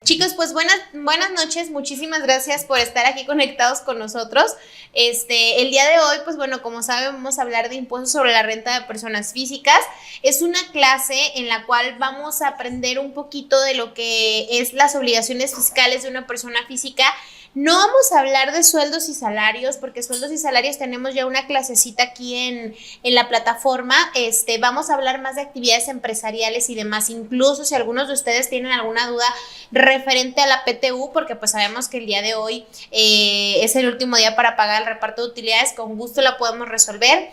Chicos, pues buenas noches, muchísimas gracias por estar aquí conectados con nosotros. El día de hoy, pues bueno, como saben, vamos a hablar de impuestos sobre la renta de personas físicas. Es una clase en la cual vamos a aprender un poquito de lo que es las obligaciones fiscales de una persona física. No vamos a hablar de sueldos y salarios, porque sueldos y salarios tenemos ya una clasecita aquí en la plataforma. Vamos a hablar más de actividades empresariales y demás, incluso si algunos de ustedes tienen alguna duda referente a la PTU, porque pues sabemos que el día de hoy es el último día para pagar el reparto de utilidades, con gusto la podemos resolver.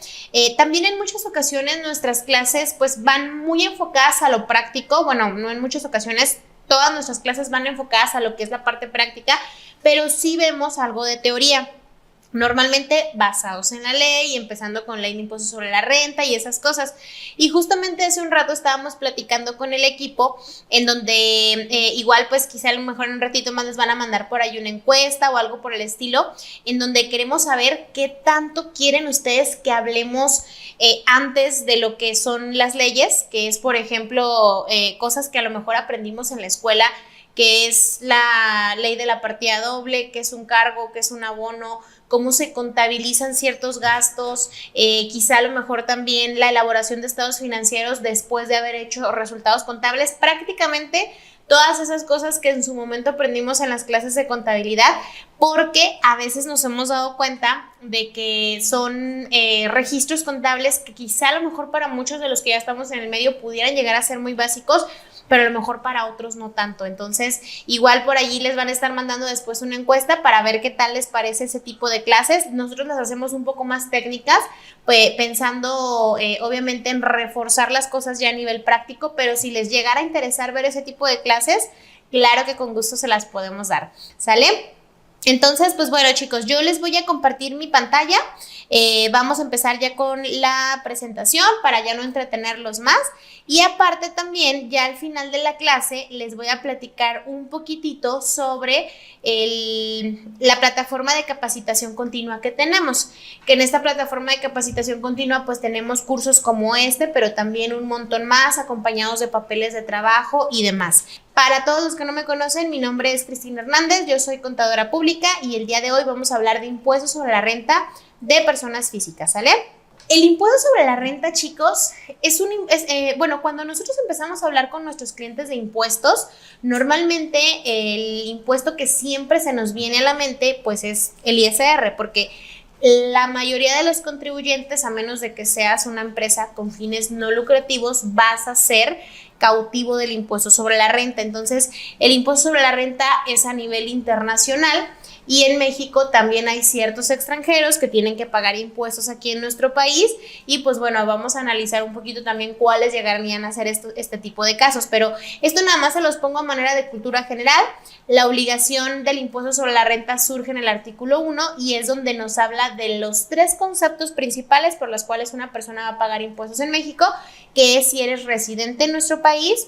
También en muchas ocasiones nuestras clases pues van muy enfocadas a lo práctico, bueno, no en muchas ocasiones, todas nuestras clases van enfocadas a lo que es la parte práctica, pero sí vemos algo de teoría, normalmente basados en la ley, empezando con ley de impuestos sobre la renta y esas cosas. Y justamente hace un rato estábamos platicando con el equipo, en donde igual pues quizá a lo mejor en un ratito más les van a mandar por ahí una encuesta o algo por el estilo, en donde queremos saber qué tanto quieren ustedes que hablemos antes de lo que son las leyes, que es por ejemplo cosas que a lo mejor aprendimos en la escuela, que es la ley de la partida doble, que es un cargo, que es un abono, cómo se contabilizan ciertos gastos, quizá a lo mejor también la elaboración de estados financieros después de haber hecho resultados contables, prácticamente todas esas cosas que en su momento aprendimos en las clases de contabilidad, porque a veces nos hemos dado cuenta de que son registros contables que quizá a lo mejor para muchos de los que ya estamos en el medio pudieran llegar a ser muy básicos, pero a lo mejor para otros no tanto. Entonces, igual por allí les van a estar mandando después una encuesta para ver qué tal les parece ese tipo de clases. Nosotros las hacemos un poco más técnicas, pues, pensando obviamente en reforzar las cosas ya a nivel práctico, pero si les llegara a interesar ver ese tipo de clases, claro que con gusto se las podemos dar, ¿sale? Entonces, pues bueno, chicos, yo les voy a compartir mi pantalla. Vamos a empezar ya con la presentación para ya no entretenerlos más. Y aparte también, ya al final de la clase, les voy a platicar un poquitito sobre la plataforma de capacitación continua que tenemos. Que en esta plataforma de capacitación continua, pues tenemos cursos como este, pero también un montón más, acompañados de papeles de trabajo y demás. Para todos los que no me conocen, mi nombre es Cristina Hernández, yo soy contadora pública y el día de hoy vamos a hablar de impuestos sobre la renta de personas físicas, ¿sale? El impuesto sobre la renta, chicos, bueno, cuando nosotros empezamos a hablar con nuestros clientes de impuestos, normalmente el impuesto que siempre se nos viene a la mente, pues es el ISR, porque la mayoría de los contribuyentes, a menos de que seas una empresa con fines no lucrativos, vas a ser cautivo del impuesto sobre la renta. Entonces, el impuesto sobre la renta es a nivel internacional y en México también hay ciertos extranjeros que tienen que pagar impuestos aquí en nuestro país y pues bueno, vamos a analizar un poquito también cuáles llegarían a ser este tipo de casos, pero esto nada más se los pongo a manera de cultura general. La obligación del impuesto sobre la renta surge en el artículo 1 y es donde nos habla de los 3 conceptos principales por los cuales una persona va a pagar impuestos en México, que es si eres residente en nuestro país,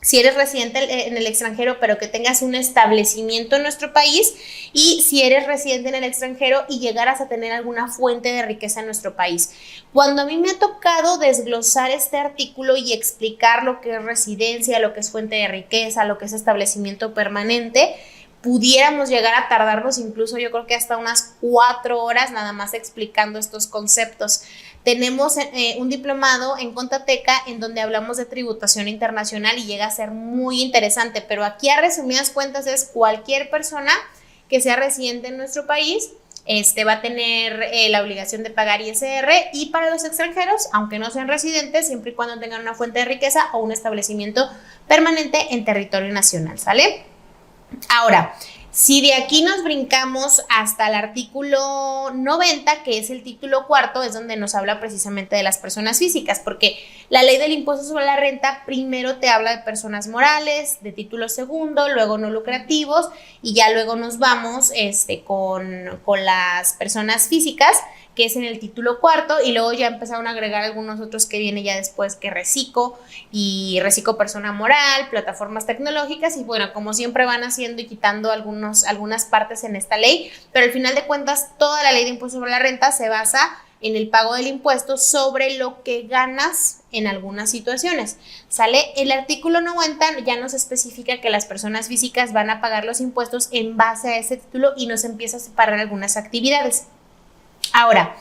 si eres residente en el extranjero pero que tengas un establecimiento en nuestro país y si eres residente en el extranjero y llegaras a tener alguna fuente de riqueza en nuestro país. Cuando a mí me ha tocado desglosar este artículo y explicar lo que es residencia, lo que es fuente de riqueza, lo que es establecimiento permanente, pudiéramos llegar a tardarnos incluso yo creo que hasta unas 4 horas nada más explicando estos conceptos. Tenemos un diplomado en Contateca en donde hablamos de tributación internacional y llega a ser muy interesante, pero aquí a resumidas cuentas es cualquier persona que sea residente en nuestro país va a tener la obligación de pagar ISR y para los extranjeros, aunque no sean residentes, siempre y cuando tengan una fuente de riqueza o un establecimiento permanente en territorio nacional, ¿sale? Ahora, si de aquí nos brincamos hasta el artículo 90, que es el título cuarto, es donde nos habla precisamente de las personas físicas, porque la ley del impuesto sobre la renta primero te habla de personas morales, de título segundo, luego no lucrativos, y ya luego nos vamos con las personas físicas, que es en el título cuarto, y luego ya empezaron a agregar algunos otros que viene ya después, que Reciclo y Reciclo persona moral, plataformas tecnológicas, y bueno, como siempre van haciendo y quitando algunas partes en esta ley, pero al final de cuentas toda la ley de impuesto sobre la renta se basa en el pago del impuesto sobre lo que ganas en algunas situaciones. ¿Sale? El artículo 90 ya nos especifica que las personas físicas van a pagar los impuestos en base a ese título y nos empieza a separar algunas actividades. Ahora,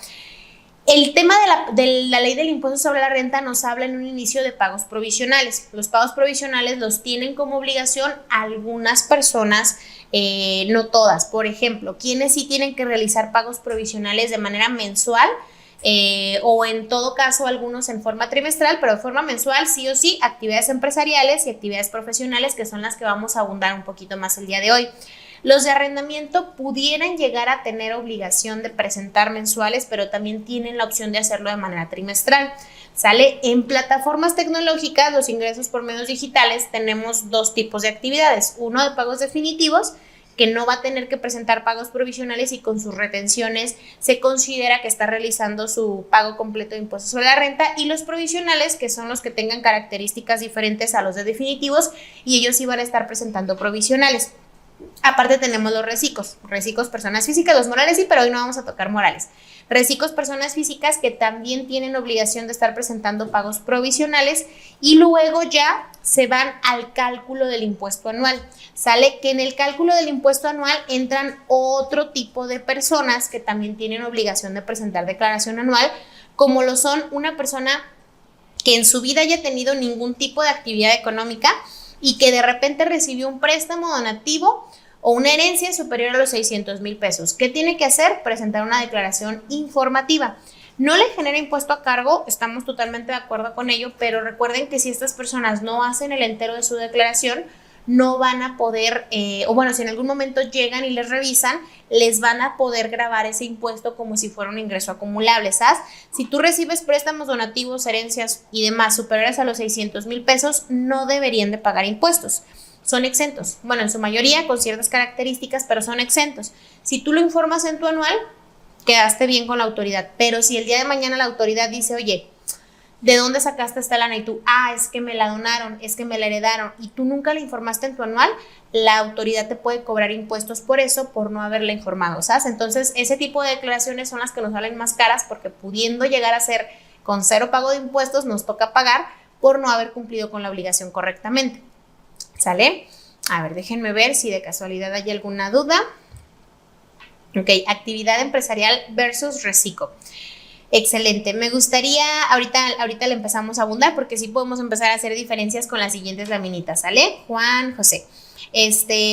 el tema de la ley del impuesto sobre la renta nos habla en un inicio de pagos provisionales. Los pagos provisionales los tienen como obligación algunas personas, no todas. Por ejemplo, quienes sí tienen que realizar pagos provisionales de manera mensual, o en todo caso algunos en forma trimestral, pero de forma mensual sí o sí, actividades empresariales y actividades profesionales, que son las que vamos a abundar un poquito más el día de hoy. Los de arrendamiento pudieran llegar a tener obligación de presentar mensuales, pero también tienen la opción de hacerlo de manera trimestral. ¿Sale? En plataformas tecnológicas, los ingresos por medios digitales, tenemos dos tipos de actividades. Uno de pagos definitivos, que no va a tener que presentar pagos provisionales y con sus retenciones se considera que está realizando su pago completo de impuestos sobre la renta, y los provisionales, que son los que tengan características diferentes a los de definitivos, y ellos sí van a estar presentando provisionales. Aparte tenemos los recicos personas físicas, los morales sí, pero hoy no vamos a tocar morales. Recicos personas físicas que también tienen obligación de estar presentando pagos provisionales, y luego ya se van al cálculo del impuesto anual. Sale que en el cálculo del impuesto anual entran otro tipo de personas que también tienen obligación de presentar declaración anual, como lo son una persona que en su vida haya tenido ningún tipo de actividad económica y que de repente recibió un préstamo donativo o una herencia superior a los 600,000 pesos. ¿Qué tiene que hacer? Presentar una declaración informativa. No le genera impuesto a cargo, estamos totalmente de acuerdo con ello, pero recuerden que si estas personas no hacen el entero de su declaración, no van a poder, o bueno, si en algún momento llegan y les revisan, les van a poder grabar ese impuesto como si fuera un ingreso acumulable, ¿sabes? Si tú recibes préstamos, donativos, herencias y demás superiores a los 600,000 pesos, no deberían de pagar impuestos. Son exentos. Bueno, en su mayoría con ciertas características, pero son exentos. Si tú lo informas en tu anual, quedaste bien con la autoridad. Pero si el día de mañana la autoridad dice, oye, ¿de dónde sacaste esta lana? Y tú, es que me la donaron, es que me la heredaron, y tú nunca la informaste en tu anual, la autoridad te puede cobrar impuestos por eso, por no haberla informado, ¿sabes? Entonces, ese tipo de declaraciones son las que nos salen más caras, porque pudiendo llegar a ser con cero pago de impuestos, nos toca pagar por no haber cumplido con la obligación correctamente. ¿Sale? A ver, déjenme ver si de casualidad hay alguna duda. Ok, actividad empresarial versus reciclo. Excelente, me gustaría, ahorita le empezamos a abundar, porque sí podemos empezar a hacer diferencias con las siguientes laminitas, ¿sale? Juan José,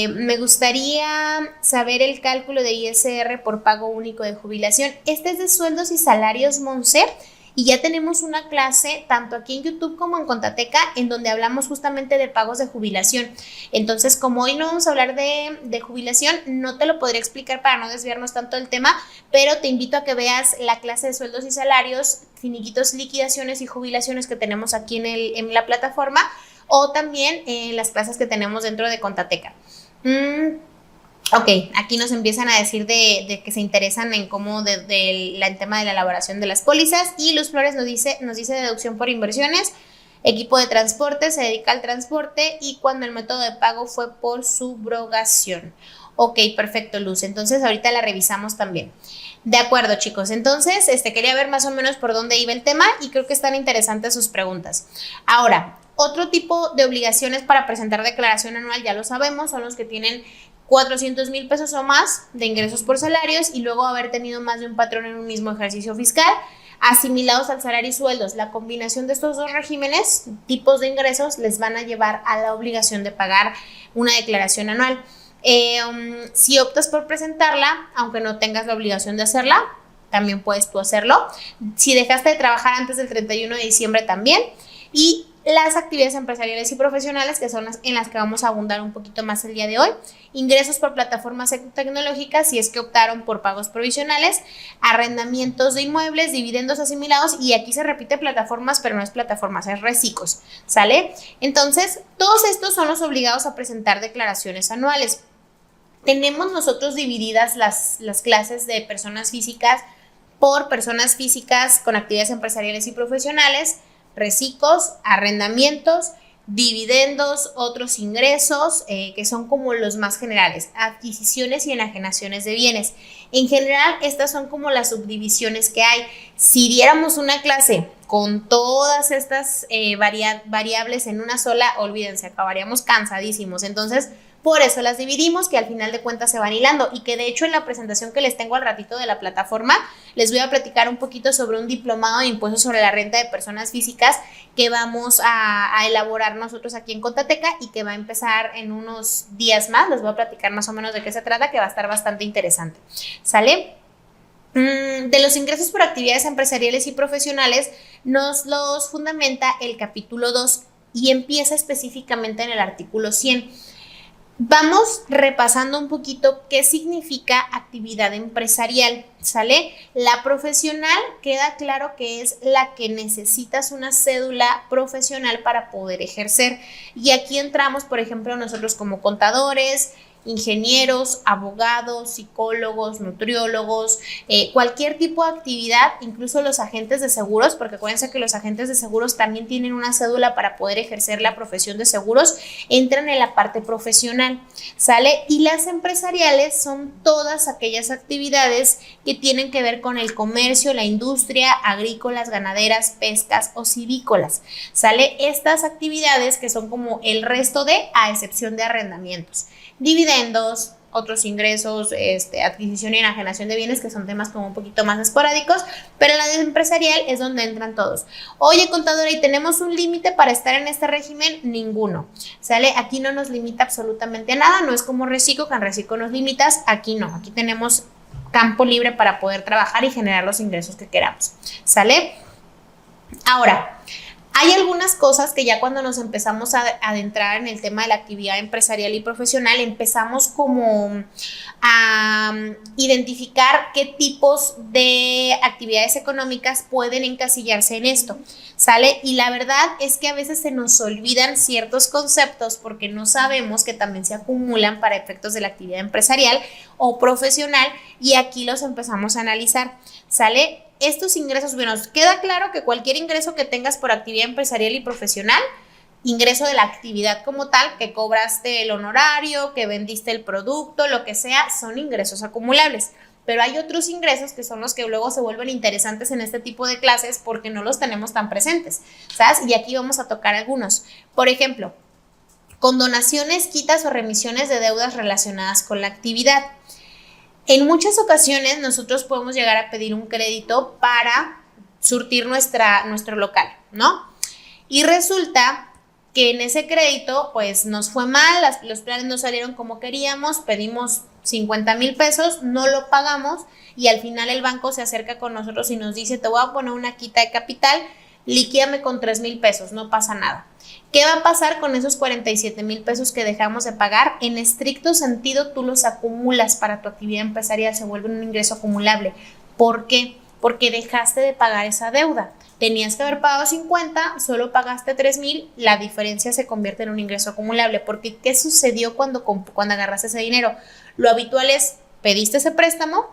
me gustaría saber el cálculo de ISR por pago único de jubilación. Este es de sueldos y salarios, Monse, y ya tenemos una clase tanto aquí en YouTube como en Contateca en donde hablamos justamente de pagos de jubilación. Entonces, como hoy no vamos a hablar de jubilación, no te lo podría explicar para no desviarnos tanto del tema, pero te invito a que veas la clase de sueldos y salarios, finiquitos, liquidaciones y jubilaciones que tenemos aquí en la plataforma, o también las clases que tenemos dentro de Contateca. Ok, aquí nos empiezan a decir de que se interesan en cómo el tema de la elaboración de las pólizas, y Luz Flores nos dice deducción por inversiones, equipo de transporte, se dedica al transporte, y cuando el método de pago fue por subrogación. Ok, perfecto, Luz, entonces ahorita la revisamos también. De acuerdo, chicos, entonces quería ver más o menos por dónde iba el tema, y creo que están interesantes sus preguntas. Ahora, otro tipo de obligaciones para presentar declaración anual, ya lo sabemos, son los que tienen 400,000 pesos o más de ingresos por salarios y luego haber tenido más de un patrón en un mismo ejercicio fiscal, asimilados al salario y sueldos. La combinación de estos dos regímenes, tipos de ingresos, les van a llevar a la obligación de pagar una declaración anual. Si optas por presentarla, aunque no tengas la obligación de hacerla, también puedes tú hacerlo. Si dejaste de trabajar antes del 31 de diciembre también. Y las actividades empresariales y profesionales, que son en las que vamos a abundar un poquito más el día de hoy. Ingresos por plataformas tecnológicas, si es que optaron por pagos provisionales, arrendamientos de inmuebles, dividendos asimilados, y aquí se repite plataformas, pero no es plataformas, es reciclos, ¿sale? Entonces, todos estos son los obligados a presentar declaraciones anuales. Tenemos nosotros divididas las clases de personas físicas por personas físicas con actividades empresariales y profesionales, reciclos, arrendamientos, dividendos, otros ingresos, que son como los más generales, adquisiciones y enajenaciones de bienes. En general, estas son como las subdivisiones que hay. Si diéramos una clase con todas estas variables en una sola, olvídense, acabaríamos cansadísimos. Entonces, por eso las dividimos, que al final de cuentas se van hilando, y que de hecho en la presentación que les tengo al ratito de la plataforma, les voy a platicar un poquito sobre un diplomado de impuestos sobre la renta de personas físicas que vamos a elaborar nosotros aquí en Contateca y que va a empezar en unos días más. Les voy a platicar más o menos de qué se trata, que va a estar bastante interesante. ¿Sale? De los ingresos por actividades empresariales y profesionales nos los fundamenta el capítulo 2 y empieza específicamente en el artículo 100. Vamos repasando un poquito qué significa actividad empresarial, ¿sale? La profesional queda claro que es la que necesitas una cédula profesional para poder ejercer. Y aquí entramos, por ejemplo, nosotros como contadores, ingenieros, abogados, psicólogos, nutriólogos, cualquier tipo de actividad, incluso los agentes de seguros, porque acuérdense que los agentes de seguros también tienen una cédula para poder ejercer la profesión de seguros, entran en la parte profesional, ¿sale? Y las empresariales son todas aquellas actividades que tienen que ver con el comercio, la industria, agrícolas, ganaderas, pescas o silvícolas, ¿sale? Estas actividades que son como el resto de, a excepción de arrendamientos, dividendos, otros ingresos, adquisición y enajenación de bienes, que son temas como un poquito más esporádicos, pero la empresarial es donde entran todos. Oye, contadora, ¿y tenemos un límite para estar en este régimen? Ninguno, ¿sale? Aquí no nos limita absolutamente a nada, no es como Recico, que en Recico nos limitas, aquí no, aquí tenemos campo libre para poder trabajar y generar los ingresos que queramos, ¿sale? Ahora, hay algunas cosas que ya cuando nos empezamos a adentrar en el tema de la actividad empresarial y profesional, empezamos como a identificar qué tipos de actividades económicas pueden encasillarse en esto, ¿sale? Y la verdad es que a veces se nos olvidan ciertos conceptos porque no sabemos que también se acumulan para efectos de la actividad empresarial o profesional, y aquí los empezamos a analizar, ¿sale? Estos ingresos, bueno, queda claro que cualquier ingreso que tengas por actividad empresarial y profesional, ingreso de la actividad como tal, que cobraste el honorario, que vendiste el producto, lo que sea, son ingresos acumulables. Pero hay otros ingresos que son los que luego se vuelven interesantes en este tipo de clases porque no los tenemos tan presentes, ¿sabes? Y aquí vamos a tocar algunos. Por ejemplo, condonaciones, quitas o remisiones de deudas relacionadas con la actividad. En muchas ocasiones nosotros podemos llegar a pedir un crédito para surtir nuestro local, ¿no? Y resulta que en ese crédito pues nos fue mal, los planes no salieron como queríamos, pedimos 50,000 pesos, no lo pagamos y al final el banco se acerca con nosotros y nos dice: te voy a poner una quita de capital, liquídame con 3,000 pesos, no pasa nada. ¿Qué va a pasar con esos 47,000 pesos que dejamos de pagar? En estricto sentido, tú los acumulas para tu actividad empresarial, se vuelve un ingreso acumulable. ¿Por qué? Porque dejaste de pagar esa deuda. Tenías que haber pagado 50, solo pagaste 3,000, la diferencia se convierte en un ingreso acumulable. Porque ¿qué sucedió cuando agarraste ese dinero? Lo habitual es, pediste ese préstamo,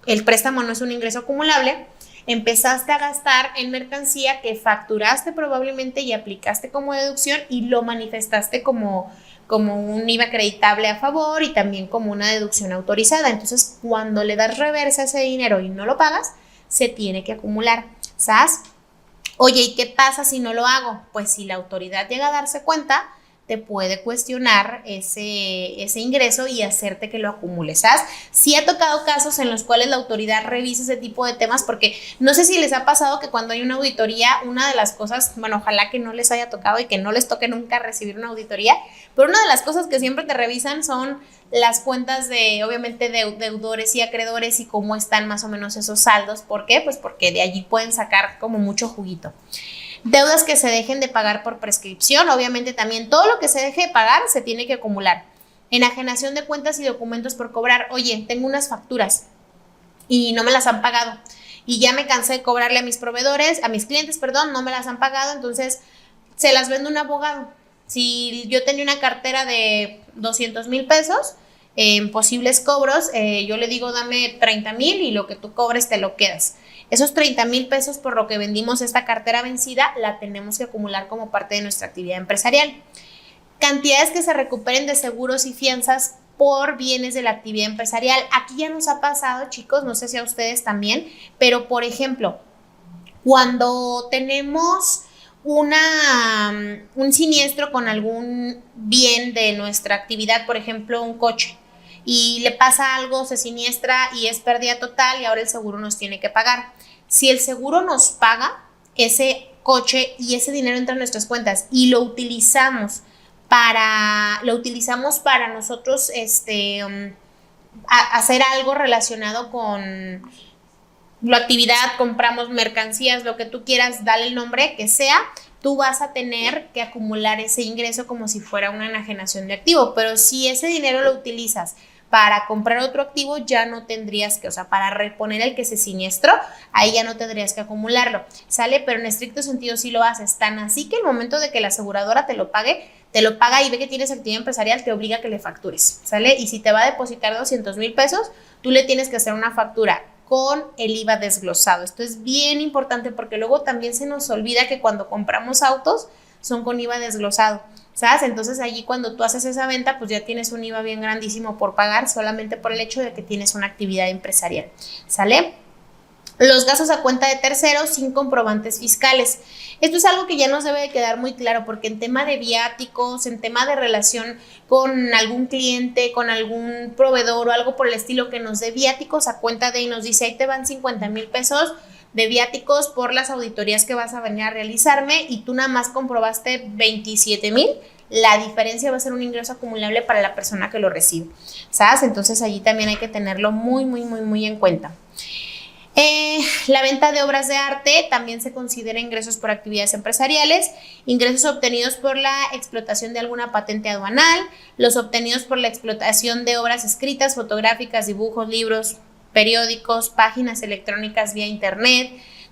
el préstamo no es un ingreso acumulable, empezaste a gastar en mercancía que facturaste probablemente y aplicaste como deducción y lo manifestaste como un IVA acreditable a favor y también como una deducción autorizada. Entonces, cuando le das reversa a ese dinero y no lo pagas, se tiene que acumular, ¿sabes? Oye, ¿y qué pasa si no lo hago? Pues si la autoridad llega a darse cuenta, te puede cuestionar ese ingreso y hacerte que lo acumules, ¿sabes? Sí ha tocado casos en los cuales la autoridad revisa ese tipo de temas, porque no sé si les ha pasado que cuando hay una auditoría, una de las cosas, bueno, ojalá que no les haya tocado y que no les toque nunca recibir una auditoría, pero una de las cosas que siempre te revisan son las cuentas de, obviamente, de deudores y acreedores y cómo están más o menos esos saldos. ¿Por qué? Pues porque de allí pueden sacar como mucho juguito. Deudas que se dejen de pagar por prescripción, obviamente también todo lo que se deje de pagar se tiene que acumular. Enajenación de cuentas y documentos por cobrar. Oye, tengo unas facturas y no me las han pagado y ya me cansé de cobrarle a mis proveedores, a mis clientes, perdón, no me las han pagado, entonces se las vende un abogado. Si yo tenía una cartera de 200,000 pesos en posibles cobros, yo le digo dame 30,000 y lo que tú cobres te lo quedas. Esos 30,000 pesos por lo que vendimos esta cartera vencida la tenemos que acumular como parte de nuestra actividad empresarial. Cantidades que se recuperen de seguros y fianzas por bienes de la actividad empresarial. Aquí ya nos ha pasado, chicos, no sé si a ustedes también, pero por ejemplo, cuando tenemos un siniestro con algún bien de nuestra actividad, por ejemplo, un coche, y le pasa algo, se siniestra y es pérdida total y ahora el seguro nos tiene que pagar. Si el seguro nos paga ese coche y ese dinero entra en nuestras cuentas y lo utilizamos para nosotros hacer algo relacionado con la actividad, compramos mercancías, lo que tú quieras, dale el nombre que sea, tú vas a tener que acumular ese ingreso como si fuera una enajenación de activo. Pero si ese dinero lo utilizas para comprar otro activo, ya no tendrías que, o sea, para reponer el que se siniestro, ahí ya no tendrías que acumularlo, ¿sale? Pero en estricto sentido sí lo haces, tan así que el momento de que la aseguradora te lo paga y ve que tienes actividad empresarial, te obliga a que le factures, ¿sale? Y si te va a depositar 200,000 pesos, tú le tienes que hacer una factura con el IVA desglosado. Esto es bien importante porque luego también se nos olvida que cuando compramos autos son con IVA desglosado, ¿sabes? Entonces allí cuando tú haces esa venta, pues ya tienes un IVA bien grandísimo por pagar solamente por el hecho de que tienes una actividad empresarial, ¿sale? Los gastos a cuenta de terceros sin comprobantes fiscales. Esto es algo que ya nos debe de quedar muy claro porque en tema de viáticos, en tema de relación con algún cliente, con algún proveedor o algo por el estilo que nos dé viáticos a cuenta de y nos dice ahí te van 50,000 pesos de viáticos por las auditorías que vas a venir a realizarme y tú nada más comprobaste 27,000, la diferencia va a ser un ingreso acumulable para la persona que lo recibe, ¿sabes? Entonces allí también hay que tenerlo muy en cuenta. La venta de obras de arte también se considera ingresos por actividades empresariales, ingresos obtenidos por la explotación de alguna patente aduanal, los obtenidos por la explotación de obras escritas, fotográficas, dibujos, libros, periódicos, páginas electrónicas vía internet,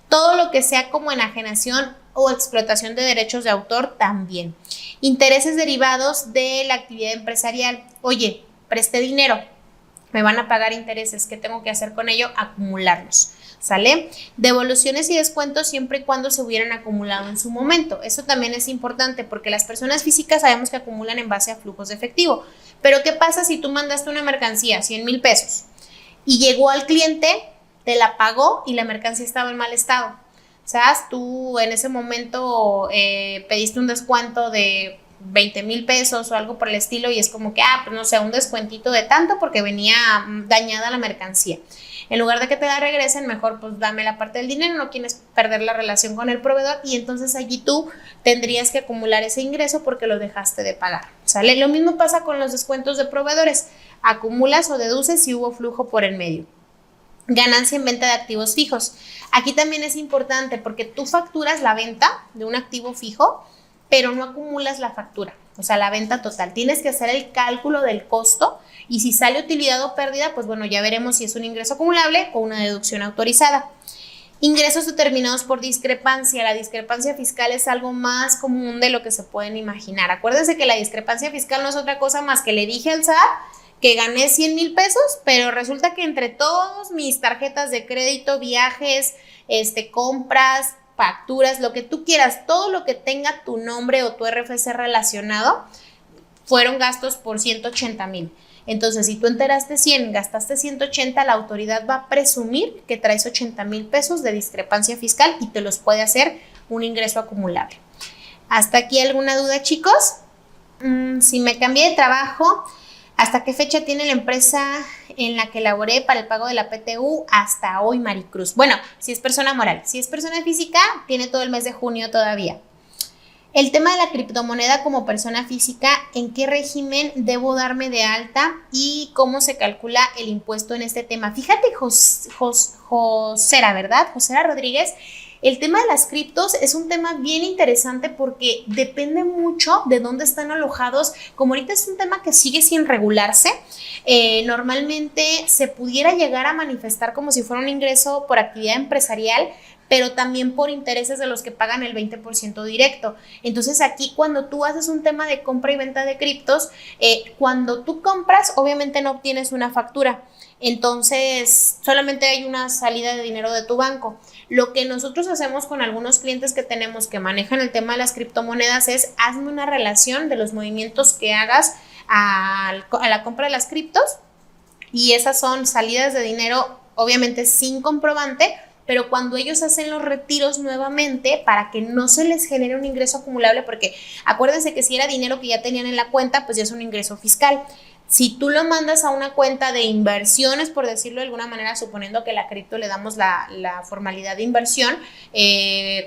todo lo que sea como enajenación o explotación de derechos de autor también. Intereses derivados de la actividad empresarial. Oye, presté dinero, me van a pagar intereses, ¿qué tengo que hacer con ello? Acumularlos, ¿sale? Devoluciones y descuentos siempre y cuando se hubieran acumulado en su momento. Eso también es importante porque las personas físicas sabemos que acumulan en base a flujos de efectivo. Pero ¿qué pasa si tú mandaste una mercancía, 100,000 pesos, y llegó al cliente, te la pagó y la mercancía estaba en mal estado? ¿Sabes? Tú en ese momento pediste un descuento de 20,000 pesos o algo por el estilo y es como que, pues no sé, un descuentito de tanto porque venía dañada la mercancía. En lugar de que te la regresen, mejor pues dame la parte del dinero, no quieres perder la relación con el proveedor y entonces allí tú tendrías que acumular ese ingreso porque lo dejaste de pagar, ¿sale? Lo mismo pasa con los descuentos de proveedores, acumulas o deduces si hubo flujo por el medio. Ganancia en venta de activos fijos. Aquí también es importante porque tú facturas la venta de un activo fijo, pero no acumulas la factura, o sea, la venta total. Tienes que hacer el cálculo del costo y si sale utilidad o pérdida, pues bueno, ya veremos si es un ingreso acumulable o una deducción autorizada. Ingresos determinados por discrepancia. La discrepancia fiscal es algo más común de lo que se pueden imaginar. Acuérdense que la discrepancia fiscal no es otra cosa más que le dije al SAT que gané 100,000 pesos, pero resulta que entre todos mis tarjetas de crédito, viajes, compras, facturas, lo que tú quieras, todo lo que tenga tu nombre o tu RFC relacionado, fueron gastos por 180,000. Entonces, si tú enteraste 100, gastaste 180, la autoridad va a presumir que traes 80,000 pesos de discrepancia fiscal y te los puede hacer un ingreso acumulable. ¿Hasta aquí alguna duda, chicos? Si me cambié de trabajo, ¿hasta qué fecha tiene la empresa en la que laboré para el pago de la PTU? Hasta hoy, Maricruz. Bueno, si es persona moral. Si es persona física, tiene todo el mes de junio todavía. El tema de la criptomoneda como persona física, ¿en qué régimen debo darme de alta y cómo se calcula el impuesto en este tema? Fíjate, Josera, ¿verdad? Josera Rodríguez. El tema de las criptos es un tema bien interesante porque depende mucho de dónde están alojados. Como ahorita es un tema que sigue sin regularse, normalmente se pudiera llegar a manifestar como si fuera un ingreso por actividad empresarial, pero también por intereses de los que pagan el 20% directo. Entonces aquí cuando tú haces un tema de compra y venta de criptos, cuando tú compras, obviamente no obtienes una factura. Entonces, solamente hay una salida de dinero de tu banco. Lo que nosotros hacemos con algunos clientes que tenemos que manejan el tema de las criptomonedas es hazme una relación de los movimientos que hagas a la compra de las criptos, y esas son salidas de dinero, obviamente sin comprobante, pero cuando ellos hacen los retiros nuevamente para que no se les genere un ingreso acumulable, porque acuérdense que si era dinero que ya tenían en la cuenta, pues ya es un ingreso fiscal. Si tú lo mandas a una cuenta de inversiones, por decirlo de alguna manera, suponiendo que la cripto le damos la formalidad de inversión,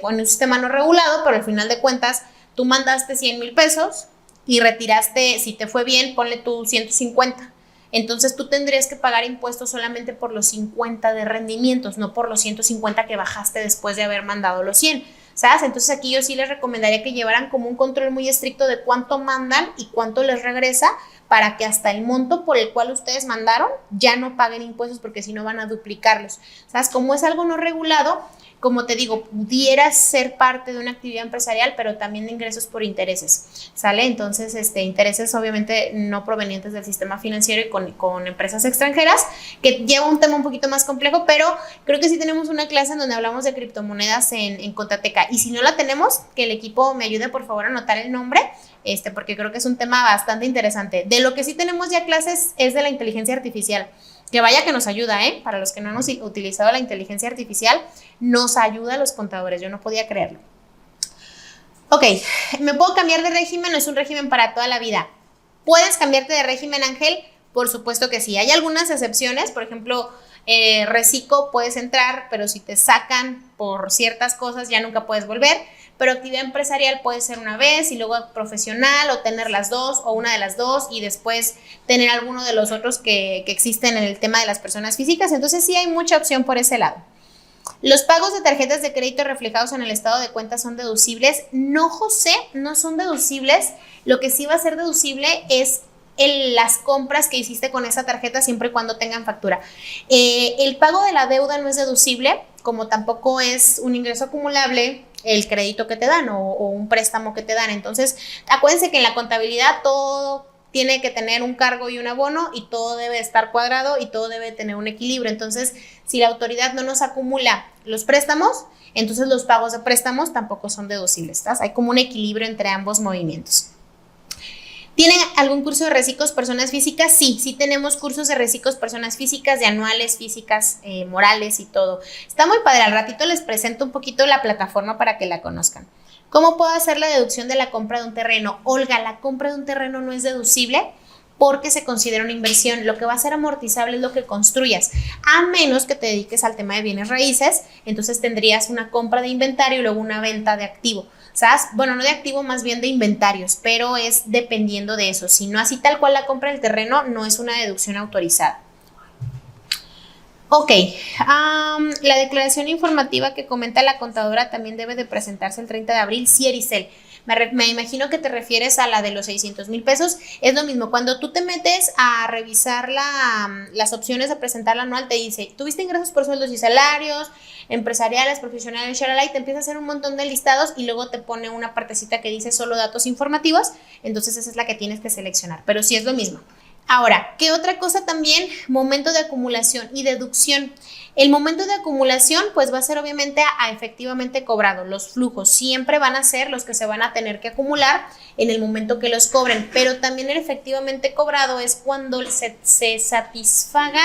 con un sistema no regulado, pero al final de cuentas tú mandaste 100,000 pesos y retiraste, si te fue bien, ponle tú 150. Entonces tú tendrías que pagar impuestos solamente por los 50 de rendimientos, no por los 150 que bajaste después de haber mandado los 100, ¿sabes? Entonces aquí yo sí les recomendaría que llevaran como un control muy estricto de cuánto mandan y cuánto les regresa, para que hasta el monto por el cual ustedes mandaron ya no paguen impuestos, porque si no van a duplicarlos, ¿sabes? Como es algo no regulado, como te digo, pudiera ser parte de una actividad empresarial, pero también de ingresos por intereses, ¿sale? Entonces, intereses obviamente no provenientes del sistema financiero y con empresas extranjeras, que lleva un tema un poquito más complejo, pero creo que sí tenemos una clase en donde hablamos de criptomonedas en Contateca, y si no la tenemos, que el equipo me ayude por favor a anotar el nombre, porque creo que es un tema bastante interesante. De lo que sí tenemos ya clases es de la inteligencia artificial, que vaya que nos ayuda, para los que no hemos utilizado la inteligencia artificial, nos ayuda a los contadores, yo no podía creerlo. Ok, ¿me puedo cambiar de régimen? No es un régimen para toda la vida. ¿Puedes cambiarte de régimen, Ángel? Por supuesto que sí. Hay algunas excepciones, por ejemplo, Reciclo puedes entrar, pero si te sacan por ciertas cosas ya nunca puedes volver. Pero actividad empresarial puede ser una vez y luego profesional, o tener las dos o una de las dos y después tener alguno de los otros que existen en el tema de las personas físicas. Entonces sí hay mucha opción por ese lado. ¿Los pagos de tarjetas de crédito reflejados en el estado de cuenta son deducibles? No, José, no son deducibles. Lo que sí va a ser deducible es las compras que hiciste con esa tarjeta, siempre y cuando tengan factura. El pago de la deuda no es deducible, como tampoco es un ingreso acumulable el crédito que te dan o un préstamo que te dan. Entonces, acuérdense que en la contabilidad todo tiene que tener un cargo y un abono, y todo debe estar cuadrado y todo debe tener un equilibrio. Entonces, si la autoridad no nos acumula los préstamos, entonces los pagos de préstamos tampoco son deducibles, ¿estás? Hay como un equilibrio entre ambos movimientos. ¿Tienen algún curso de reciclos personas físicas? Sí, sí tenemos cursos de reciclos personas físicas, de anuales, físicas, morales y todo. Está muy padre, al ratito les presento un poquito la plataforma para que la conozcan. ¿Cómo puedo hacer la deducción de la compra de un terreno? Olga, la compra de un terreno no es deducible porque se considera una inversión. Lo que va a ser amortizable es lo que construyas, a menos que te dediques al tema de bienes raíces. Entonces tendrías una compra de inventario y luego una venta de activo, ¿sabes? Bueno, no de activo, más bien de inventarios, pero es dependiendo de eso. Si no así tal cual la compra del terreno, no es una deducción autorizada. Ok, la declaración informativa que comenta la contadora también debe de presentarse el 30 de abril. Sí, Ericel, me imagino que te refieres a la de los 600,000 pesos. Es lo mismo, cuando tú te metes a revisar las opciones de presentar la anual, te dice, tuviste ingresos por sueldos y salarios, empresariales, profesionales, shalala, y te empieza a hacer un montón de listados y luego te pone una partecita que dice solo datos informativos. Entonces esa es la que tienes que seleccionar, pero sí es lo mismo. Ahora, ¿qué otra cosa también? Momento de acumulación y deducción. El momento de acumulación pues va a ser obviamente a efectivamente cobrado. Los flujos siempre van a ser los que se van a tener que acumular en el momento que los cobren, pero también el efectivamente cobrado es cuando se satisfaga,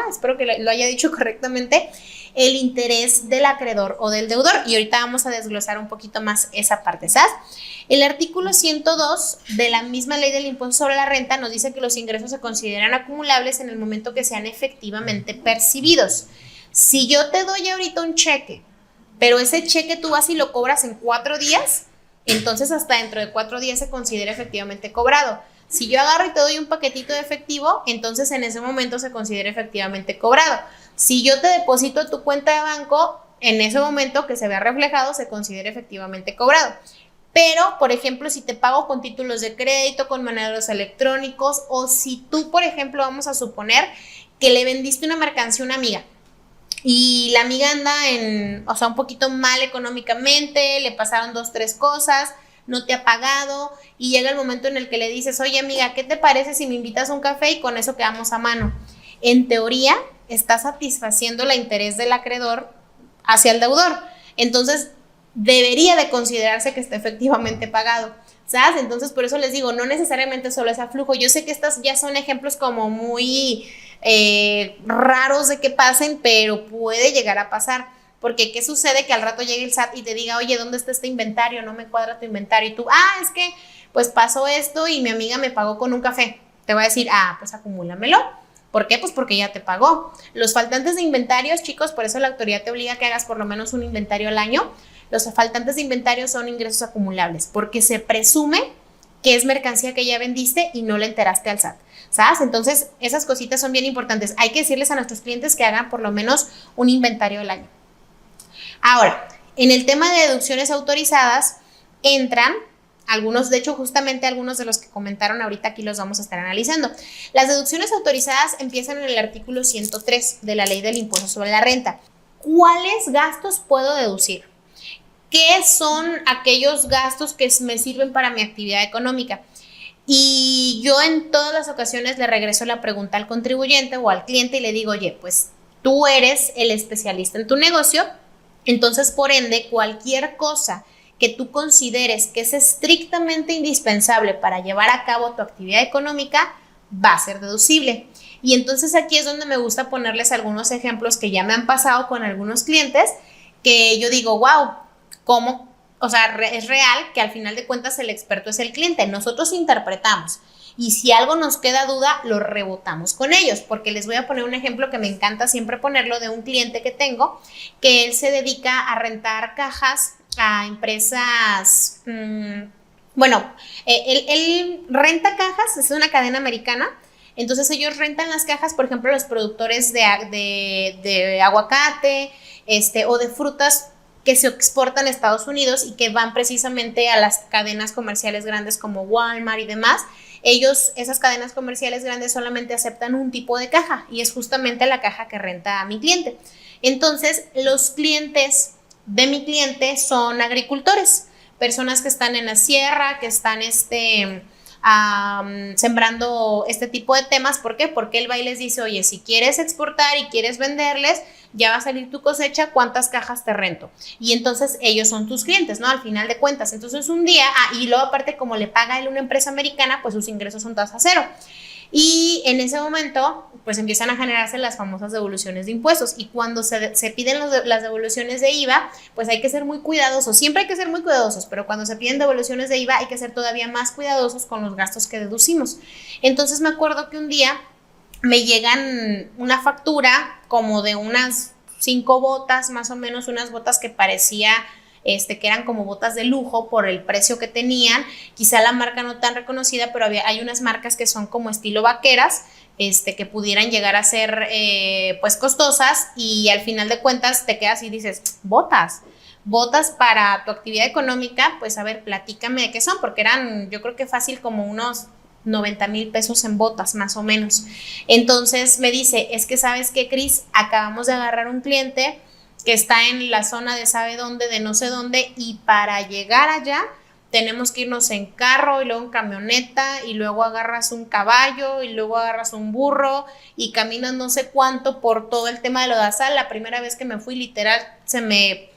espero que lo haya dicho correctamente, el interés del acreedor o del deudor, y ahorita vamos a desglosar un poquito más esa parte, ¿sabes? El artículo 102 de la misma ley del impuesto sobre la renta nos dice que los ingresos se consideran acumulables en el momento que sean efectivamente percibidos. Si yo te doy ahorita un cheque, pero ese cheque tú vas y lo cobras en 4 días, entonces hasta dentro de 4 días se considera efectivamente cobrado. Si yo agarro y te doy un paquetito de efectivo, entonces en ese momento se considera efectivamente cobrado. Si yo te deposito a tu cuenta de banco, en ese momento que se vea reflejado, se considera efectivamente cobrado. Pero, por ejemplo, si te pago con títulos de crédito, con monederos electrónicos, o si tú, por ejemplo, vamos a suponer que le vendiste una mercancía a una amiga y la amiga anda o sea, un poquito mal económicamente, le pasaron 2, 3 cosas, no te ha pagado y llega el momento en el que le dices, oye amiga, ¿qué te parece si me invitas a un café y con eso quedamos a mano? En teoría, está satisfaciendo el interés del acreedor hacia el deudor. Entonces, debería de considerarse que está efectivamente pagado. ¿Sabes? Entonces, por eso les digo, no necesariamente solo es a flujo. Yo sé que estas ya son ejemplos como muy raros de que pasen, pero puede llegar a pasar. Porque, ¿qué sucede? Que al rato llegue el SAT y te diga, oye, ¿dónde está este inventario? No me cuadra tu inventario. Y tú, es que, pues pasó esto y mi amiga me pagó con un café. Te va a decir, pues acumúlamelo. ¿Por qué? Pues porque ya te pagó. Los faltantes de inventarios, chicos, por eso la autoridad te obliga a que hagas por lo menos un inventario al año. Los faltantes de inventario son ingresos acumulables, porque se presume que es mercancía que ya vendiste y no le enteraste al SAT. ¿Sabes? Entonces, esas cositas son bien importantes. Hay que decirles a nuestros clientes que hagan por lo menos un inventario al año. Ahora, en el tema de deducciones autorizadas, entran algunos, de hecho, justamente algunos de los que comentaron ahorita aquí los vamos a estar analizando. Las deducciones autorizadas empiezan en el artículo 103 de la Ley del Impuesto sobre la Renta. ¿Cuáles gastos puedo deducir? ¿Qué son aquellos gastos que me sirven para mi actividad económica? Y yo en todas las ocasiones le regreso la pregunta al contribuyente o al cliente y le digo, oye, pues tú eres el especialista en tu negocio, entonces por ende cualquier cosa que tú consideres que es estrictamente indispensable para llevar a cabo tu actividad económica va a ser deducible. Y entonces aquí es donde me gusta ponerles algunos ejemplos que ya me han pasado con algunos clientes que yo digo, wow, ¿cómo? O sea, es real que al final de cuentas el experto es el cliente. Nosotros interpretamos y si algo nos queda duda, lo rebotamos con ellos, porque les voy a poner un ejemplo que me encanta siempre ponerlo de un cliente que tengo, que él se dedica a rentar cajas a empresas, él renta cajas, es una cadena americana. Entonces ellos rentan las cajas, por ejemplo, los productores de aguacate, o de frutas que se exportan a Estados Unidos y que van precisamente a las cadenas comerciales grandes como Walmart y demás. Esas cadenas comerciales grandes solamente aceptan un tipo de caja y es justamente la caja que renta a mi cliente. Entonces, los clientes de mi cliente son agricultores, personas que están en la sierra, que están sembrando este tipo de temas. ¿Por qué? Porque él va y les dice, oye, si quieres exportar y quieres venderles, ya va a salir tu cosecha, ¿cuántas cajas te rento? Y entonces ellos son tus clientes, ¿no? Al final de cuentas. Entonces un día, y luego aparte como le paga él una empresa americana, pues sus ingresos son tasa cero. Y en ese momento, pues empiezan a generarse las famosas devoluciones de impuestos. Y cuando se piden las devoluciones de IVA, pues hay que ser muy cuidadosos. Siempre hay que ser muy cuidadosos, pero cuando se piden devoluciones de IVA hay que ser todavía más cuidadosos con los gastos que deducimos. Entonces me acuerdo que un día me llegan una factura como de unas 5 botas, más o menos, unas botas que parecía que eran como botas de lujo por el precio que tenían, quizá la marca no tan reconocida, pero hay unas marcas que son como estilo vaqueras, que pudieran llegar a ser pues costosas, y al final de cuentas te quedas y dices, botas para tu actividad económica, pues a ver, platícame de qué son, porque eran, yo creo que fácil como unos 90,000 pesos en botas, más o menos. Entonces me dice, es que ¿sabes qué, Cris? Acabamos de agarrar un cliente que está en la zona de sabe dónde, de no sé dónde, y para llegar allá tenemos que irnos en carro y luego en camioneta y luego agarras un caballo y luego agarras un burro y caminas no sé cuánto por todo el tema del lodazal. La primera vez que me fui, literal, se me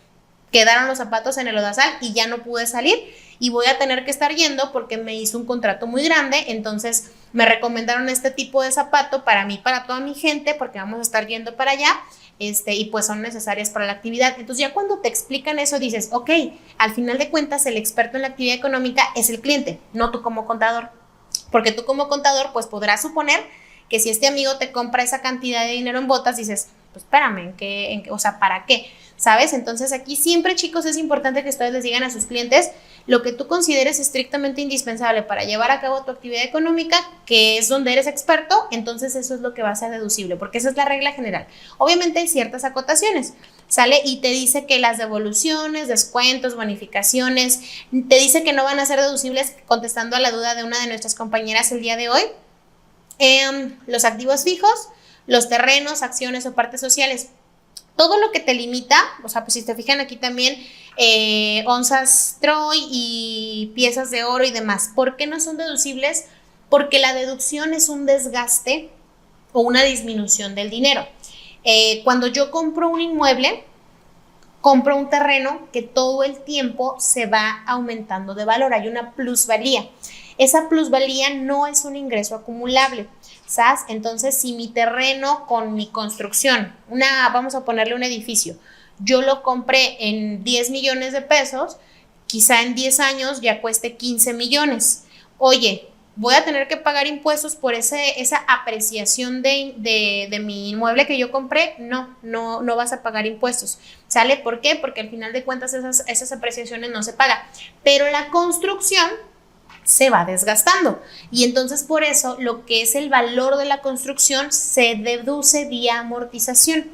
quedaron los zapatos en el lodazal y ya no pude salir y voy a tener que estar yendo porque me hizo un contrato muy grande. Entonces me recomendaron este tipo de zapato para mí, para toda mi gente, porque vamos a estar yendo para allá, y pues son necesarias para la actividad. Entonces ya cuando te explican eso dices, ok, al final de cuentas el experto en la actividad económica es el cliente, no tú como contador, porque tú como contador pues podrás suponer que si este amigo te compra esa cantidad de dinero en botas, dices, pues espérame, o sea, ¿para qué? ¿Sabes? Entonces aquí siempre, chicos, es importante que ustedes les digan a sus clientes lo que tú consideres estrictamente indispensable para llevar a cabo tu actividad económica, que es donde eres experto. Entonces eso es lo que va a ser deducible, porque esa es la regla general. Obviamente hay ciertas acotaciones, ¿sale? Y te dice que las devoluciones, descuentos, bonificaciones, te dice que no van a ser deducibles, contestando a la duda de una de nuestras compañeras el día de hoy. Los activos fijos, los terrenos, acciones o partes sociales. Todo lo que te limita, o sea, pues si te fijan aquí también, onzas Troy y piezas de oro y demás, ¿por qué no son deducibles? Porque la deducción es un desgaste o una disminución del dinero. Cuando yo compro un inmueble, compro un terreno que todo el tiempo se va aumentando de valor, hay una plusvalía. Esa plusvalía no es un ingreso acumulable, ¿sabes? Entonces, si mi terreno con mi construcción, vamos a ponerle un edificio, yo lo compré en 10 millones de pesos, quizá en 10 años ya cueste 15 millones. Oye, voy a tener que pagar impuestos por esa apreciación de mi inmueble que yo compré. No vas a pagar impuestos, ¿sale? ¿Por qué? Porque al final de cuentas esas apreciaciones no se pagan, pero la construcción se va desgastando y entonces por eso lo que es el valor de la construcción se deduce vía amortización.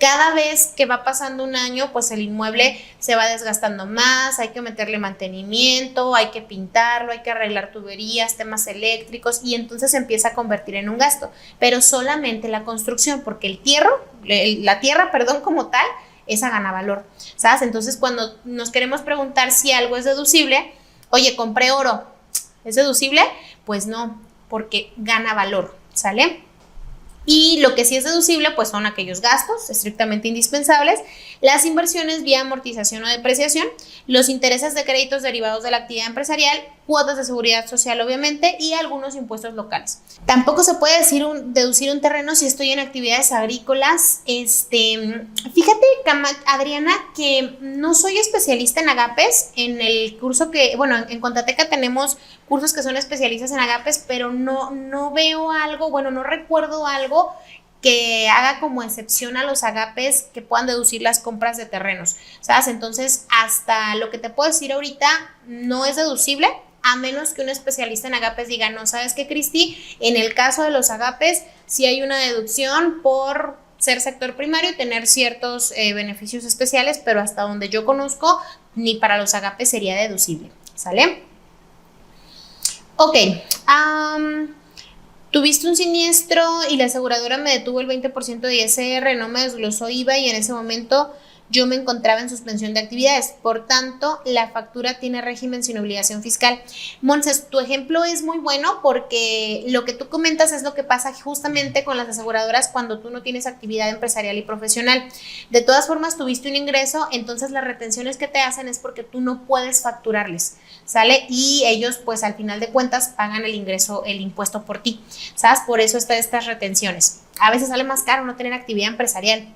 Cada vez que va pasando un año, pues el inmueble se va desgastando más, hay que meterle mantenimiento, hay que pintarlo, hay que arreglar tuberías, temas eléctricos y entonces se empieza a convertir en un gasto, pero solamente la construcción, porque la tierra, como tal, esa gana valor, ¿sabes? Entonces cuando nos queremos preguntar si algo es deducible, oye, compré oro, ¿es deducible? Pues no, porque gana valor, ¿sale? Y lo que sí es deducible, pues son aquellos gastos estrictamente indispensables, las inversiones vía amortización o depreciación, los intereses de créditos derivados de la actividad empresarial, cuotas de seguridad social, obviamente, y algunos impuestos locales. Tampoco se puede deducir un terreno si estoy en actividades agrícolas. Fíjate, Adriana, que no soy especialista en agapes. En el curso en Contateca tenemos cursos que son especialistas en agapes, pero no veo algo, no recuerdo algo que haga como excepción a los agapes que puedan deducir las compras de terrenos, ¿sabes? Entonces, hasta lo que te puedo decir ahorita no es deducible, a menos que un especialista en agapes diga, no, ¿sabes qué, Cristi? En el caso de los agapes, sí hay una deducción por ser sector primario y tener ciertos beneficios especiales, pero hasta donde yo conozco, ni para los agapes sería deducible, ¿sale? Ok, tuviste un siniestro y la aseguradora me detuvo el 20% de ISR, no me desglosó IVA y en ese momento yo me encontraba en suspensión de actividades. Por tanto, la factura tiene régimen sin obligación fiscal. Monses, tu ejemplo es muy bueno porque lo que tú comentas es lo que pasa justamente con las aseguradoras cuando tú no tienes actividad empresarial y profesional. De todas formas, tuviste un ingreso, entonces las retenciones que te hacen es porque tú no puedes facturarles, ¿sale? Y ellos, pues al final de cuentas, pagan el ingreso, el impuesto por ti, ¿sabes? Por eso están estas retenciones. A veces sale más caro no tener actividad empresarial.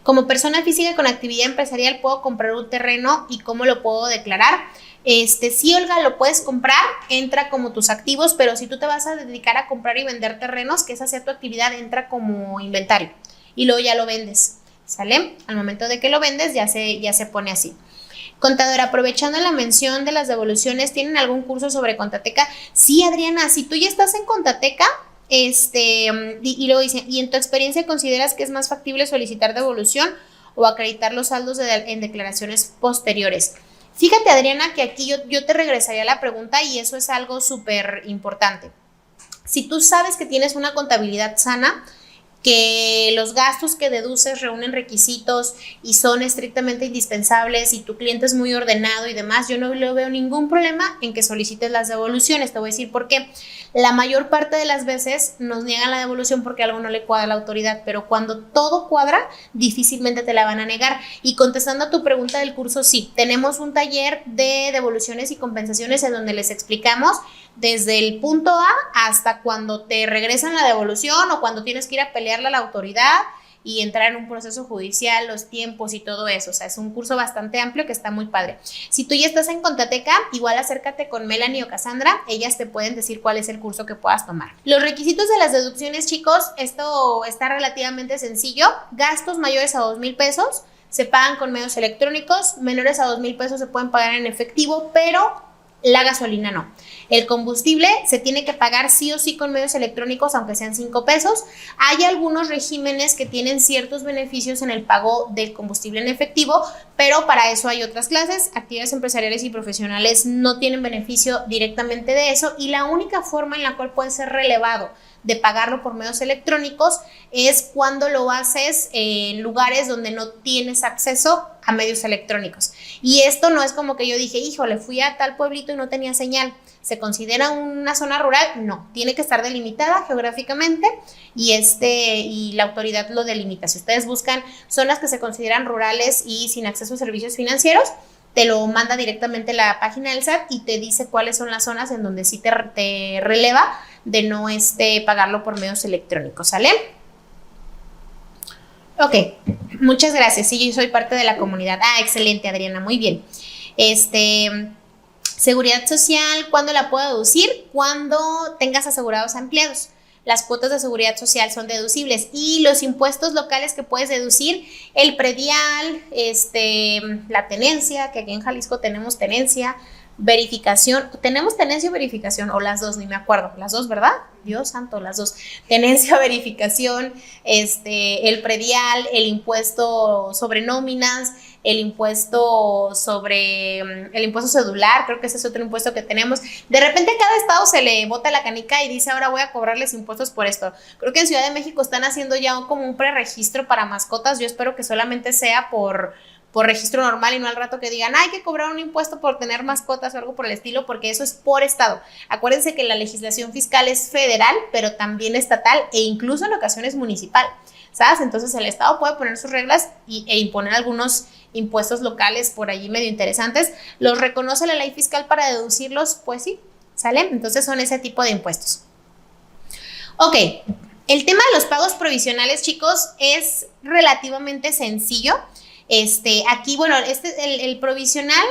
Como persona física con actividad empresarial, ¿puedo comprar un terreno y cómo lo puedo declarar? Sí, Olga, lo puedes comprar, entra como tus activos, pero si tú te vas a dedicar a comprar y vender terrenos, que esa sea tu actividad, entra como inventario y luego ya lo vendes, ¿sale? Al momento de que lo vendes ya se pone así. Contadora, aprovechando la mención de las devoluciones, ¿tienen algún curso sobre Contateca? Sí, Adriana, si tú ya estás en Contateca, y luego dice, ¿y en tu experiencia consideras que es más factible solicitar devolución o acreditar los saldos en declaraciones posteriores? Fíjate, Adriana, que aquí yo te regresaría a la pregunta y eso es algo súper importante. Si tú sabes que tienes una contabilidad sana, que los gastos que deduces reúnen requisitos y son estrictamente indispensables y tu cliente es muy ordenado y demás, yo no le veo ningún problema en que solicites las devoluciones. Te voy a decir por qué. La mayor parte de las veces nos niegan la devolución porque algo no le cuadra a la autoridad, pero cuando todo cuadra, difícilmente te la van a negar. Y contestando a tu pregunta del curso, sí, tenemos un taller de devoluciones y compensaciones en donde les explicamos desde el punto A hasta cuando te regresan la devolución o cuando tienes que ir a pelearla a la autoridad y entrar en un proceso judicial, los tiempos y todo eso. O sea, es un curso bastante amplio que está muy padre. Si tú ya estás en Contateca, igual acércate con Melanie o Cassandra, ellas te pueden decir cuál es el curso que puedas tomar. Los requisitos de las deducciones, chicos, esto está relativamente sencillo. Gastos mayores a 2,000 pesos se pagan con medios electrónicos, menores a 2,000 pesos se pueden pagar en efectivo, pero la gasolina no. El combustible se tiene que pagar sí o sí con medios electrónicos, aunque sean 5 pesos. Hay algunos regímenes que tienen ciertos beneficios en el pago del combustible en efectivo, pero para eso hay otras clases. Actividades empresariales y profesionales no tienen beneficio directamente de eso, y la única forma en la cual puede ser relevado de pagarlo por medios electrónicos es cuando lo haces en lugares donde no tienes acceso a medios electrónicos. Y esto no es como que yo dije, híjole, fui a tal pueblito y no tenía señal. ¿Se considera una zona rural? No, tiene que estar delimitada geográficamente y la autoridad lo delimita. Si ustedes buscan zonas que se consideran rurales y sin acceso a servicios financieros, te lo manda directamente la página del SAT y te dice cuáles son las zonas en donde sí te releva de no pagarlo por medios electrónicos, ¿sale? Ok, muchas gracias. Sí, yo soy parte de la comunidad. Ah, excelente, Adriana, muy bien. Seguridad social, ¿cuándo la puedo deducir? Cuando tengas asegurados a empleados. Las cuotas de seguridad social son deducibles, y los impuestos locales que puedes deducir, el predial, la tenencia, que aquí en Jalisco tenemos tenencia, verificación, tenemos tenencia o verificación, o las dos, ni me acuerdo, las dos, ¿verdad? Dios santo, las dos, tenencia, verificación, el predial, el impuesto sobre nóminas, el impuesto cedular, creo que ese es otro impuesto que tenemos. De repente a cada estado se le bota la canica y dice, ahora voy a cobrarles impuestos por esto. Creo que en Ciudad de México están haciendo ya como un preregistro para mascotas. Yo espero que solamente sea por registro normal y no al rato que digan, hay que cobrar un impuesto por tener mascotas o algo por el estilo, porque eso es por estado. Acuérdense que la legislación fiscal es federal, pero también estatal e incluso en ocasiones municipal, ¿sabes? Entonces el estado puede poner sus reglas e imponer algunos impuestos locales por allí medio interesantes. ¿Los reconoce la ley fiscal para deducirlos? Pues sí, ¿sale? Entonces son ese tipo de impuestos. Ok, el tema de los pagos provisionales, chicos, es relativamente sencillo. Aquí, bueno, el provisional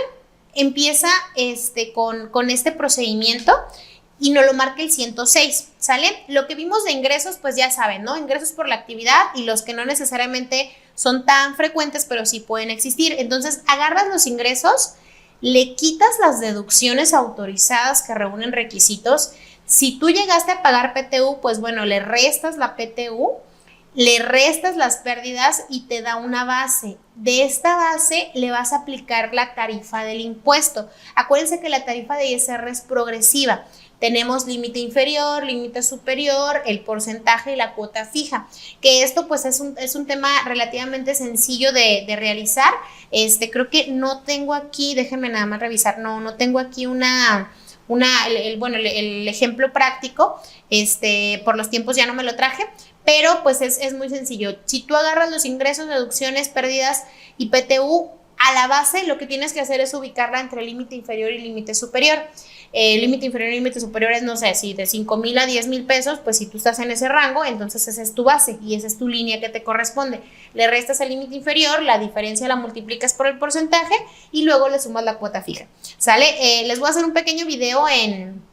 empieza con este procedimiento y nos lo marca el 106, ¿sale? Lo que vimos de ingresos, pues ya saben, ¿no? Ingresos por la actividad y los que no necesariamente son tan frecuentes, pero sí pueden existir. Entonces, agarras los ingresos, le quitas las deducciones autorizadas que reúnen requisitos. Si tú llegaste a pagar PTU, pues bueno, le restas la PTU, le restas las pérdidas y te da una base. De esta base le vas a aplicar la tarifa del impuesto. Acuérdense que la tarifa de ISR es progresiva. Tenemos límite inferior, límite superior, el porcentaje y la cuota fija. Que esto pues es un tema relativamente sencillo de realizar. Creo que no tengo aquí, déjenme nada más revisar, no tengo aquí el ejemplo práctico, por los tiempos ya no me lo traje, pero pues es muy sencillo. Si tú agarras los ingresos, deducciones, pérdidas y PTU, a la base lo que tienes que hacer es ubicarla entre límite inferior y límite superior. Límite inferior y límite superior es, no sé, si de 5,000 a 10,000 pesos, pues si tú estás en ese rango, entonces esa es tu base y esa es tu línea que te corresponde. Le restas el límite inferior, la diferencia la multiplicas por el porcentaje y luego le sumas la cuota fija, ¿sale? Les voy a hacer un pequeño video en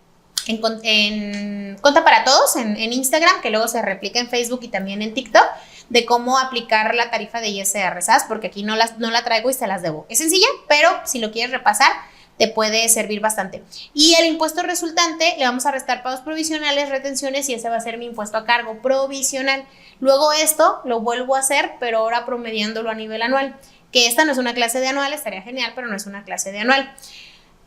Conta para Todos, en Instagram, que luego se replica en Facebook y también en TikTok, de cómo aplicar la tarifa de ISR, ¿sabes? Porque aquí no la traigo y se las debo. Es sencilla, pero si lo quieres repasar, te puede servir bastante. Y el impuesto resultante le vamos a restar pagos provisionales, retenciones, y ese va a ser mi impuesto a cargo provisional. Luego esto lo vuelvo a hacer, pero ahora promediándolo a nivel anual, que esta no es una clase de anual, estaría genial, pero no es una clase de anual.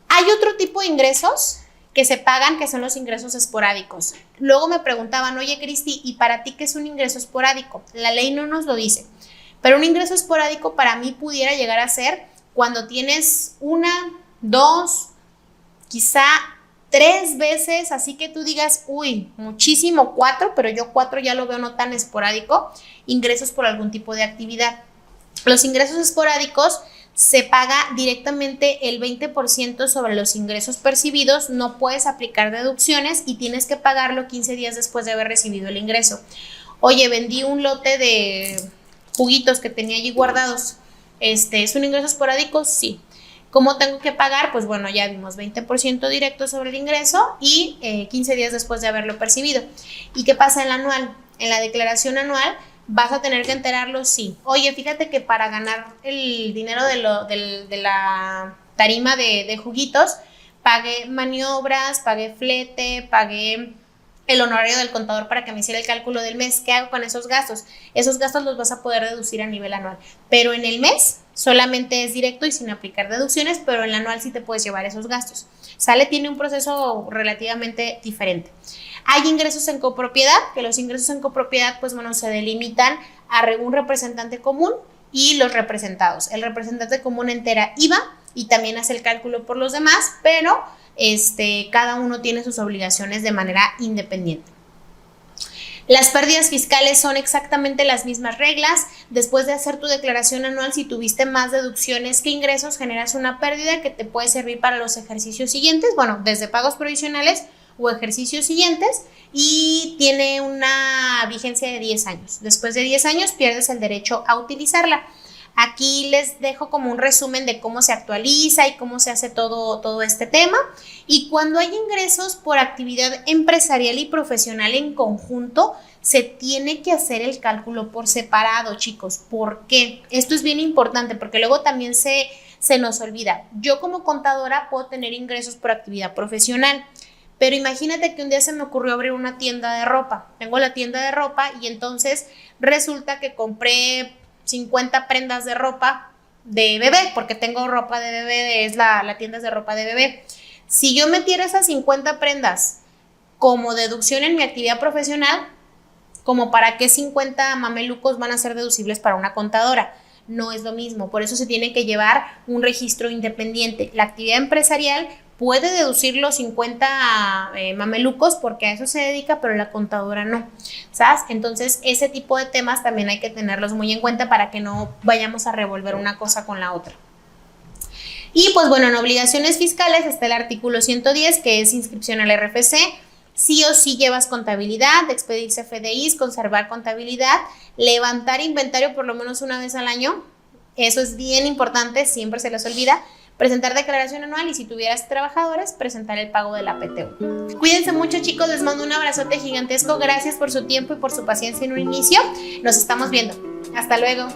Hay otro tipo de ingresos que se pagan, que son los ingresos esporádicos. Luego me preguntaban, oye, Cristi, ¿y para ti qué es un ingreso esporádico? La ley no nos lo dice, pero un ingreso esporádico para mí pudiera llegar a ser cuando tienes 1, 2, quizá 3 veces, así que tú digas, uy, muchísimo 4, pero yo 4 ya lo veo no tan esporádico, ingresos por algún tipo de actividad. Los ingresos esporádicos se paga directamente el 20% sobre los ingresos percibidos, no puedes aplicar deducciones y tienes que pagarlo 15 días después de haber recibido el ingreso. Oye, vendí un lote de juguitos que tenía allí guardados, ¿es un ingreso esporádico? Sí. ¿Cómo tengo que pagar? Pues bueno, ya vimos 20% directo sobre el ingreso y 15 días después de haberlo percibido. ¿Y qué pasa en la anual? En la declaración anual vas a tener que enterarlo, sí. Oye, fíjate que para ganar el dinero de la tarima de juguitos, pagué maniobras, pagué flete, pagué el honorario del contador para que me hiciera el cálculo del mes. ¿Qué hago con esos gastos? Esos gastos los vas a poder deducir a nivel anual, pero en el mes solamente es directo y sin aplicar deducciones, pero en el anual sí te puedes llevar esos gastos. ¿Sale? Tiene un proceso relativamente diferente. Hay ingresos en copropiedad, que los ingresos en copropiedad, pues bueno, se delimitan a un representante común y los representados. El representante común entera IVA y también hace el cálculo por los demás, pero cada uno tiene sus obligaciones de manera independiente. Las pérdidas fiscales son exactamente las mismas reglas. Después de hacer tu declaración anual, si tuviste más deducciones que ingresos, generas una pérdida que te puede servir para los ejercicios siguientes, bueno, desde pagos provisionales o ejercicios siguientes, y tiene una vigencia de 10 años. Después de 10 años pierdes el derecho a utilizarla. Aquí les dejo como un resumen de cómo se actualiza y cómo se hace todo este tema. Y cuando hay ingresos por actividad empresarial y profesional en conjunto, se tiene que hacer el cálculo por separado, chicos. ¿Por qué? Esto es bien importante porque luego también se nos olvida. Yo como contadora puedo tener ingresos por actividad profesional, pero imagínate que un día se me ocurrió abrir una tienda de ropa. Tengo la tienda de ropa y entonces resulta que compré 50 prendas de ropa de bebé, porque tengo ropa de bebé, es la tienda de ropa de bebé. Si yo metiera esas 50 prendas como deducción en mi actividad profesional, ¿como para qué 50 mamelucos van a ser deducibles para una contadora? No es lo mismo, por eso se tiene que llevar un registro independiente. La actividad empresarial puede deducir los 50 mamelucos porque a eso se dedica, pero la contadora no, ¿sabes? Entonces, ese tipo de temas también hay que tenerlos muy en cuenta para que no vayamos a revolver una cosa con la otra. Y pues bueno, en obligaciones fiscales está el artículo 110, que es inscripción al RFC. Sí o sí llevas contabilidad, expedir CFDIs, conservar contabilidad, levantar inventario por lo menos una vez al año. Eso es bien importante, siempre se les olvida. Presentar declaración anual y si tuvieras trabajadores, presentar el pago de la PTU. Cuídense mucho, chicos, les mando un abrazote gigantesco. Gracias por su tiempo y por su paciencia en un inicio. Nos estamos viendo. Hasta luego.